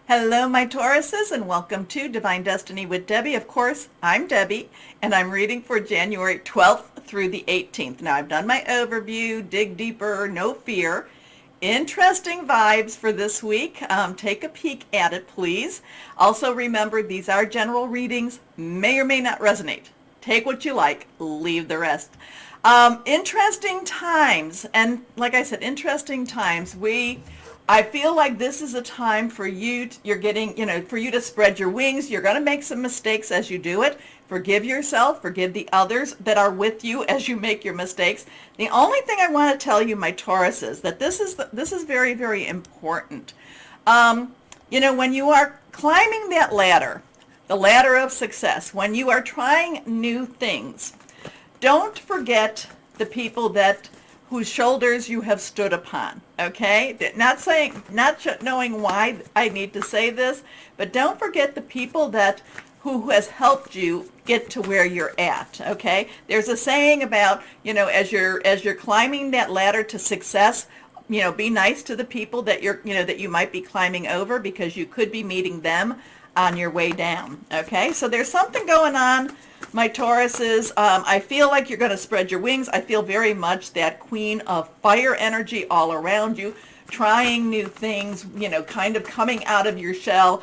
Hello, my Tauruses, and welcome to Divine Destiny with Debbie. Of course, I'm Debbie, and I'm reading for January 12th through the 18th. Now, I've done my overview, dig deeper, no fear. Interesting vibes for this week. Take a peek at it, please. Also, remember, these are general readings, may or may not resonate. Take what you like, leave the rest. Interesting times, and like I said, interesting times. I feel like this is a time for you, for you to spread your wings. You're going to make some mistakes as you do it. Forgive yourself, forgive the others that are with you as you make your mistakes. The only thing I want to tell you, my Taurus, is that this is very, very important. When you are climbing that ladder, the ladder of success, when you are trying new things, don't forget the people whose shoulders you have stood upon, okay? Not knowing why I need to say this, but don't forget the people who has helped you get to where you're at, okay? There's a saying about, as you're climbing that ladder to success, be nice to the people that you might be climbing over, because you could be meeting them on your way down, okay? So there's something going on, my Tauruses. I feel like you're going to spread your wings. I feel very much that Queen of Fire energy all around you, trying new things, kind of coming out of your shell.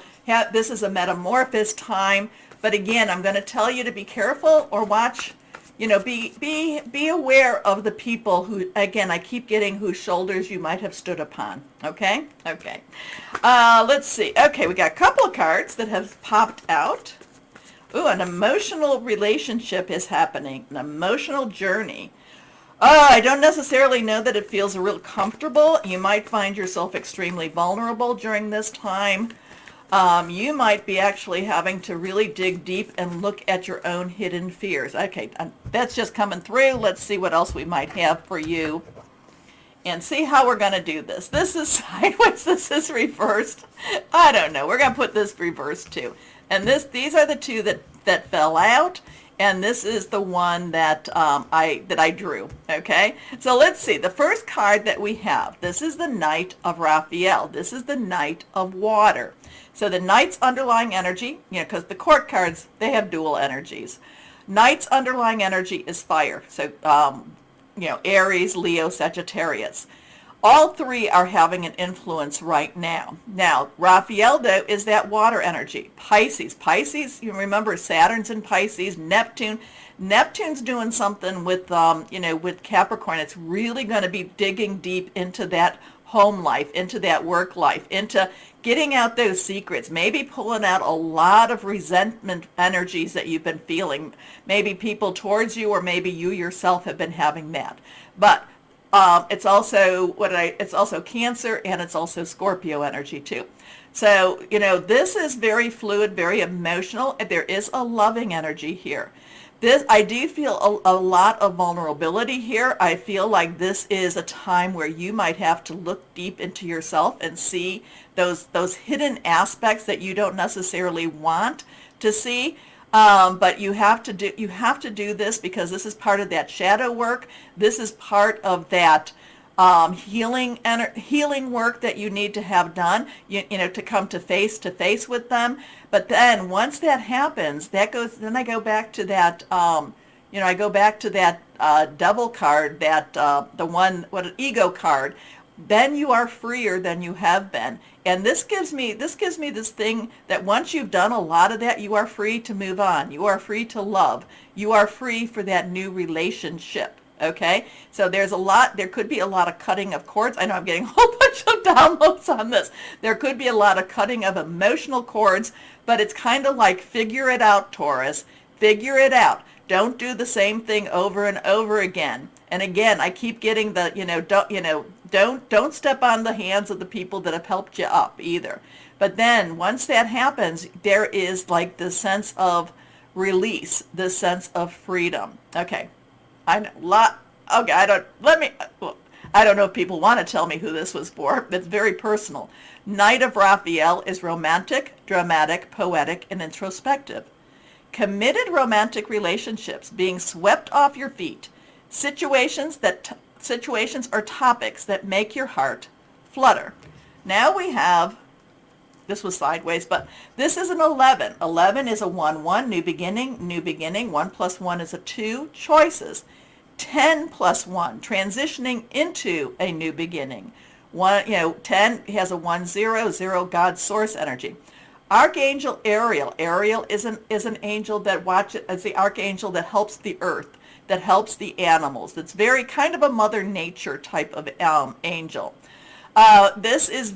This is a metamorphosis time, but again, I'm going to tell you to be careful or watch, be aware of the people who, again, I keep getting whose shoulders you might have stood upon, okay? Okay. Let's see. Okay, we got a couple of cards that have popped out. Ooh, an emotional relationship is happening, an emotional journey. I don't necessarily know that it feels real comfortable. You might find yourself extremely vulnerable during this time. You might be actually having to really dig deep and look at your own hidden fears. Okay, that's just coming through. Let's see what else we might have for you and see how we're going to do this. This is sideways. This is reversed. I don't know. We're going to put this reversed too. And these are the two that fell out, and this is the one that I drew. Okay, so let's see. The first card that we have. This is the Knight of Raphael. This is the Knight of Water. So the Knight's underlying energy, because the court cards, they have dual energies. Knight's underlying energy is fire. So Aries, Leo, Sagittarius. All three are having an influence right now. Now, Raphael, though, is that water energy. Pisces. Pisces, you remember Saturn's in Pisces, Neptune. Neptune's doing something with, with Capricorn. It's really going to be digging deep into that home life, into that work life, into getting out those secrets, maybe pulling out a lot of resentment energies that you've been feeling. Maybe people towards you, or maybe you yourself have been having that. But it's also Cancer, and it's also Scorpio energy too. So, this is very fluid, very emotional. There is a loving energy here. I do feel a lot of vulnerability here. I feel like this is a time where you might have to look deep into yourself and see those hidden aspects that you don't necessarily want to see. But you have to do this, because this is part of that shadow work. This is part of that healing work that you need to have done, to come to face with them. But then once that happens, then I go back to that, devil card, an ego card. Then you are freer than you have been. And this gives me this thing that once you've done a lot of that, you are free to move on. You are free to love. You are free for that new relationship. Okay, so there could be a lot of cutting of cords. I know I'm getting a whole bunch of downloads on this. There could be a lot of cutting of emotional cords, but it's kind of like, figure it out, Taurus. Figure it out. Don't do the same thing over and over again. And again, I keep getting don't step on the hands of the people that have helped you up either. But then once that happens, there is like this sense of release, this sense of freedom. Okay. I don't know if people want to tell me who this was for. It's very personal. Knight of Raphael is romantic, dramatic, poetic, and introspective. Committed romantic relationships, being swept off your feet. Situations or topics that make your heart flutter. Now we have this was sideways, but this is an 11. 11 is a 1-1, new beginning, new beginning. 1 plus 1 is a 2, choices. 10 plus 1, transitioning into a new beginning. 10 has a 1-0, 0, God's source energy. Archangel Ariel. Ariel is an angel that is the archangel that helps the earth, that helps the animals. It's very kind of a Mother Nature type of angel. This has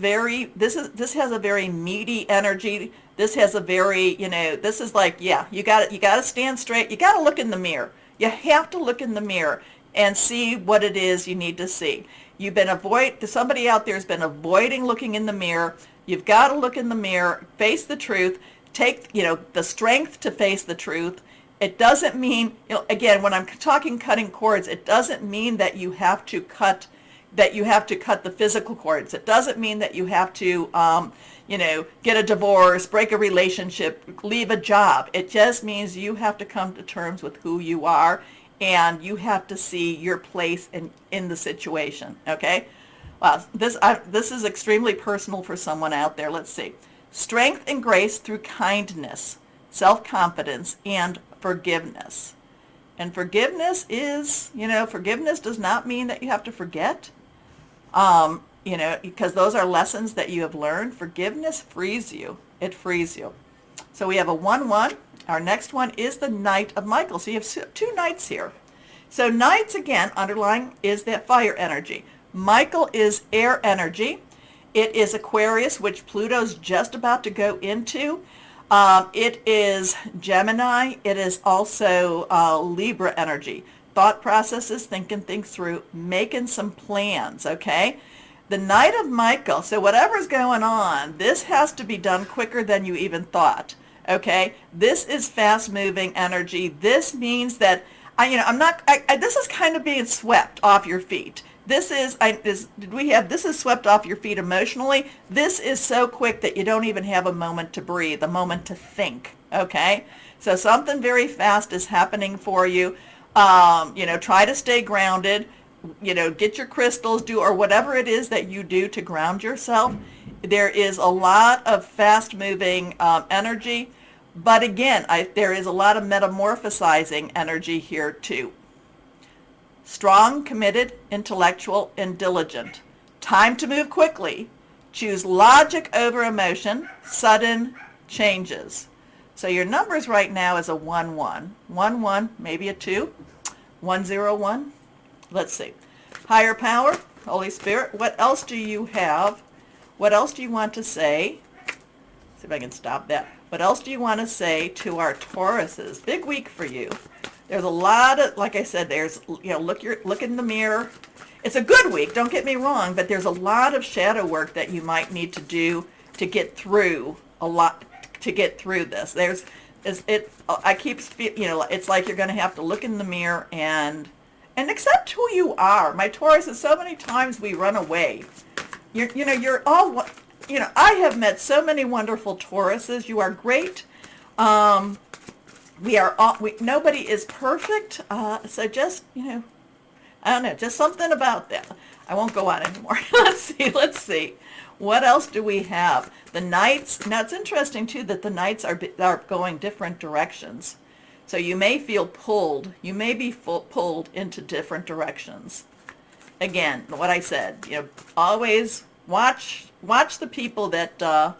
a very meaty energy. This has a very, this is like, yeah, you got to stand straight. You got to look in the mirror. You have to look in the mirror and see what it is you need to see. Somebody out there has been avoiding looking in the mirror. You've got to look in the mirror, face the truth, take, the strength to face the truth. It doesn't mean, again, when I'm talking cutting cords, it doesn't mean that you have to cut the physical cords. It doesn't mean that you have to, get a divorce, break a relationship, leave a job. It just means you have to come to terms with who you are, and you have to see your place in the situation, okay? Wow, this is extremely personal for someone out there. Let's see. Strength and grace through kindness, self-confidence, and forgiveness. And forgiveness is, forgiveness does not mean that you have to forget, because those are lessons that you have learned. Forgiveness frees you. It frees you. So we have a 1-1. Our next one is the Knight of Michael. So you have 2 knights here. So knights, again, underlying is that fire energy. Michael is air energy. It is Aquarius, which Pluto's just about to go into. It is Gemini. It is also Libra energy. Thought processes, thinking things through, making some plans, okay? The Knight of Michael, so whatever's going on, this has to be done quicker than you even thought, okay? This is fast-moving energy. This means that, this is kind of being swept off your feet. This is swept off your feet emotionally. This is so quick that you don't even have a moment to breathe, a moment to think, okay? So something very fast is happening for you. Try to stay grounded, get your crystals, or whatever it is that you do to ground yourself. There is a lot of fast-moving energy, but again, there is a lot of metamorphosizing energy here too. Strong, committed, intellectual, and diligent. Time to move quickly. Choose logic over emotion. Sudden changes. So your numbers right now is a 1-1. 1-1, maybe a 2. 1-0-1. Let's see. Higher power, Holy Spirit. What else do you have? What else do you want to say? See if I can stop that. What else do you want to say to our Tauruses? Big week for you. There's a lot of, like I said, there's, look in the mirror. It's a good week, don't get me wrong, but there's a lot of shadow work that you might need to do to get through this. I keep, it's like you're going to have to look in the mirror and accept who you are. My Tauruses, so many times we run away. You're all, I have met so many wonderful Tauruses. You are great. Nobody is perfect, so just, I don't know, just something about that. I won't go on anymore. Let's see. What else do we have? The Knights. Now, it's interesting, too, that the Knights are going different directions. So you may feel pulled. You may be pulled into different directions. Again, what I said, always watch the people that, that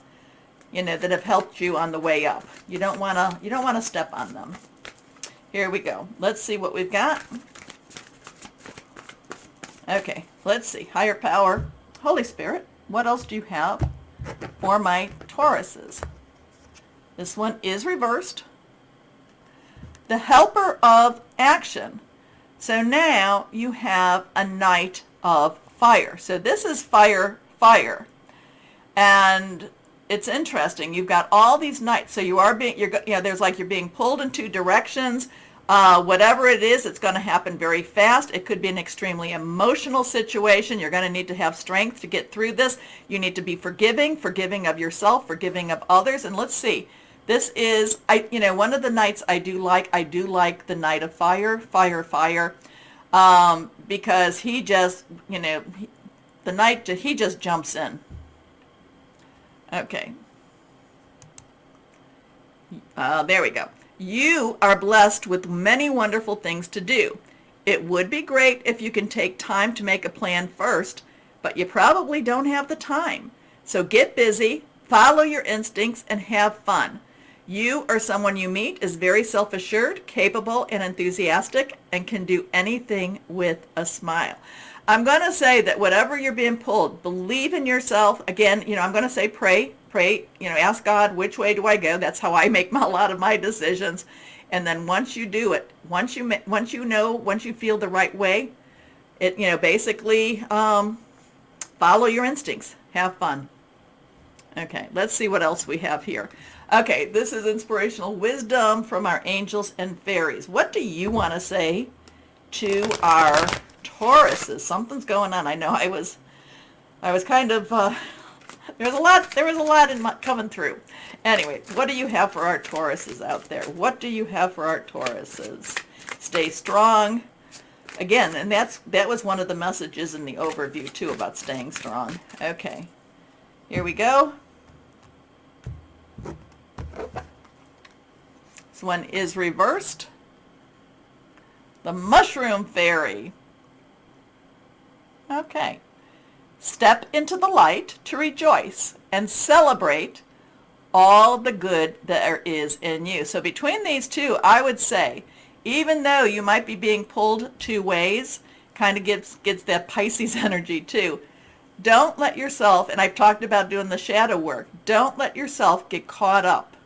have helped you on the way up. You don't want to step on them. Here we go. Let's see what we've got. Okay, let's see. Higher power, Holy Spirit. What else do you have for my Tauruses? This one is reversed. The helper of action. So now you have a Knight of Fire. So this is fire. And it's interesting. You've got all these knights. So you're being pulled in 2 directions. Whatever it is, it's going to happen very fast. It could be an extremely emotional situation. You're going to need to have strength to get through this. You need to be forgiving of yourself, forgiving of others. And let's see. This is, one of the knights I do like the Knight of Fire, because he just, the knight, he just jumps in. Okay. There we go. You are blessed with many wonderful things to do. It would be great if you can take time to make a plan first, but you probably don't have the time. So get busy, follow your instincts, and have fun. You or someone you meet is very self-assured, capable, and enthusiastic, and can do anything with a smile. I'm going to say that whatever you're being pulled, believe in yourself. Again, I'm going to say pray, ask God, which way do I go? That's how I make a lot of my decisions. And then once you do it, once you feel the right way, basically follow your instincts. Have fun. Okay, let's see what else we have here. Okay, this is inspirational wisdom from our angels and fairies. What do you want to say to our Tauruses? Something's going on. I know I was kind of there was a lot coming through. Anyway, what do you have for our Tauruses out there? What do you have for our Tauruses? Stay strong. Again, and that was one of the messages in the overview too, about staying strong. Okay, here we go. This one is reversed. The Mushroom Fairy. Okay. Step into the light to rejoice and celebrate all the good there is in you. So between these two, I would say, even though you might be being pulled two ways, kind of gets that Pisces energy too. Don't let yourself, and I've talked about doing the shadow work, don't let yourself get caught up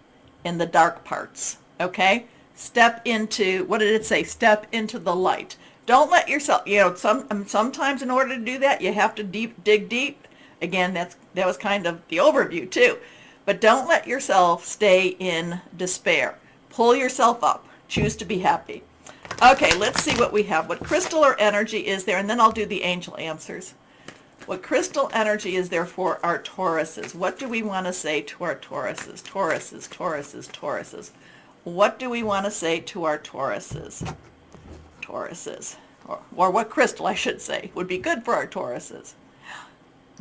in the dark parts, okay? Step into, what did it say? Step into the light. Don't let yourself, sometimes in order to do that, you have to dig deep. Again, that was kind of the overview too. But don't let yourself stay in despair. Pull yourself up. Choose to be happy. Okay, let's see what we have. What crystal or energy is there? And then I'll do the angel answers. What crystal energy is there for our Tauruses? What do we want to say to our Tauruses? Tauruses. What do we want to say to our Tauruses? Or what crystal, I should say, would be good for our Tauruses?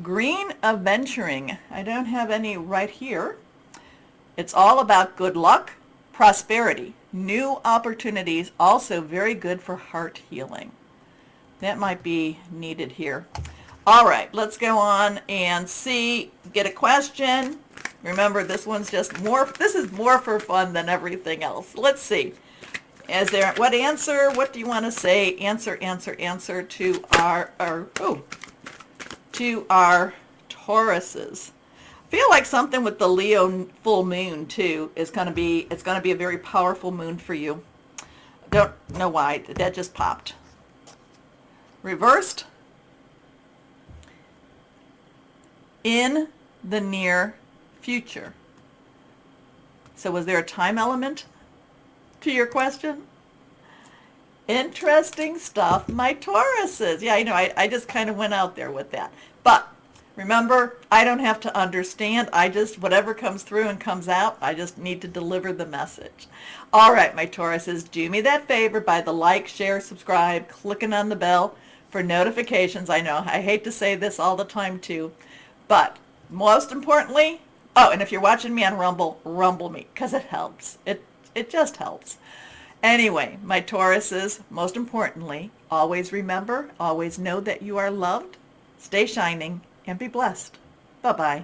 Green Aventuring. I don't have any right here. It's all about good luck, prosperity, new opportunities, also very good for heart healing. That might be needed here. All right, let's go on and get a question. Remember, this one's just more, this is more for fun than everything else. Let's see. What do you want to say? Answer to our Tauruses. I feel like something with the Leo full moon too is going to be, it's going to be a very powerful moon for you. Don't know why, that just popped. Reversed. In the near future. So was there a time element to your question? Interesting stuff, my Tauruses. Yeah, I just kind of went out there with that. But remember, I don't have to understand. Whatever comes through and comes out, I just need to deliver the message. All right, my Tauruses, do me that favor by the like, share, subscribe, clicking on the bell for notifications. I know, I hate to say this all the time too, but most importantly, and if you're watching me on Rumble, rumble me, because it helps. It just helps. Anyway, my Tauruses, most importantly, always remember, always know that you are loved. Stay shining and be blessed. Bye-bye.